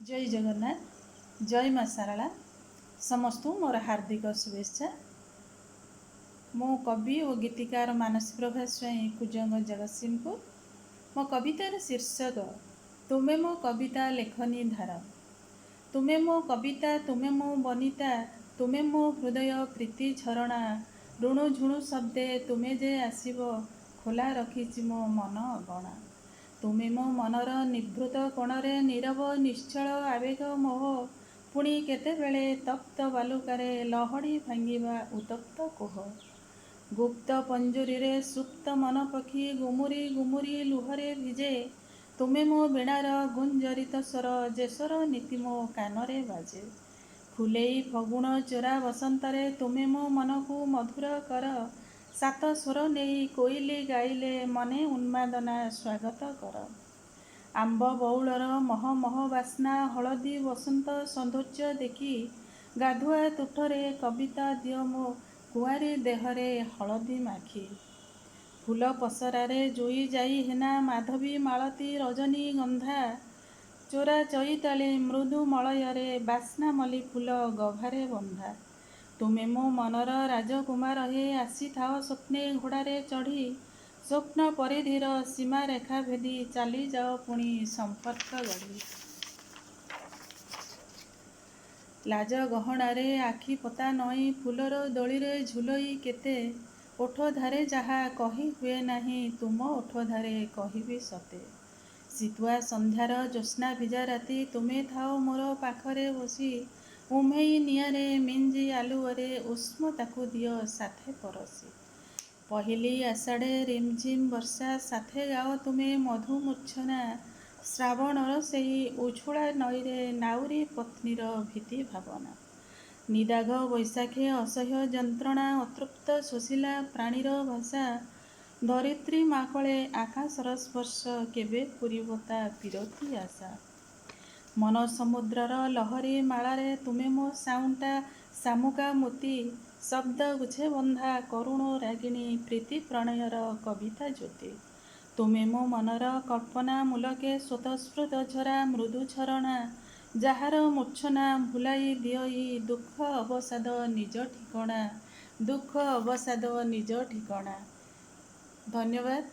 जय जगन्नाथ जय माँ सारला समस्त मोर हार्दिक शुभेच्छा। मो कवि और गीतिकार मानसी प्रभा स्वाई कुजंग जगतसिंहपुर। मो कवितार शीर्षक तुमे मो कविता लेखनी धार। तुमे मो कविता तुमे मो बनिता तुमे मो हृदय प्रीति झरणा। ऋणु झुणु शब्दे तुमे जे आसिब खोला रखिछि मो मन अगणा। तुमे मो मनर निभृत कोणरे नीरव निश्चल आवेग मोह। पुणी केतेबेले तप्त बालुकारे लहड़ी भांगिबा उत्तप्त कोह। गुप्त पंजुरी रे सुप्त मन पक्षी गुमुरी गुमुरी लुहरे भिजे। तुमे मो वीणार गुंजरित स्वर जेसर नीति मो कानरे बाजे। फुलेई फगुण चोरा बसंतरे तुमे मो मनकु मधुर कर। सात स्वर नेई कोइली गाइले मने उन्मादना स्वागत कर। आंब बौलर मह मह बास्ना हलदी बसंत सौंदर्य देखी। गाधुआ तुठरे कविता दियो मो कुआरी देहरे हलदी माखी। फूल पसरारे जुई जाई हेना माधवी मालती रजनी गंधा। चोरा चैताली मृदु मलୟରେ बास्ना मल्ली फूल गभारे बंधा। तुमे मो मनर राजकुमार हे आसी थाओ स्वप्ने घोड़ारे चढ़ी। स्वप्न परिधिर सीमा रेखा भेदी चाली जाओ पुणी संपर्क गढ़ी। लाज गहणारे आखि पता नई फूलर दोलीरे झुलई केते। ओठ धारे जाहा कही हुए नाही तुम ओठ धारे कहिबी सते। शीतुआ संध्यार ज्योत्स्ना भिजा राति तुमे थाओ मोर पाखरे बसी। उम्हेई निआरे मिंजी आलुअरे उष्म ताकु दियो साथे परसी। पहिली आषाढ़े रिमझिम वर्षा साथे गाओ तुमे मधु मूर्छना। श्रावणर सेही उछुळा नईरे नाउरी पत्नीर भीति भावना। निदाघ बैशाखे असह्य यंत्रणा अतृप्त शोषिला प्राणीर भाषा। धरित्री माकळे आकाशर स्पर्श केबे पूरिब ता पीरती आशा। मन समुद्रर लहरी मालारे तुमे मो साउंटा शामुका मोती। शब्द गुछे बंधा करुण रागिणी प्रीति प्रणयर कविता ज्योति। तुमे मो मनर कल्पना मूलके स्वतस्फुट झरा मृदु झरणा। ଯାହାର ମୂର୍ଚ୍ଛନା ଭୁଲାଇ ଦିଅଇ ଦୁଃଖ ଅବସାଦ ନିଜ ଠିକଣା। ଦୁଃଖ ଅବସାଦ ନିଜ ଠିକଣା। ଧନ୍ୟବାଦ।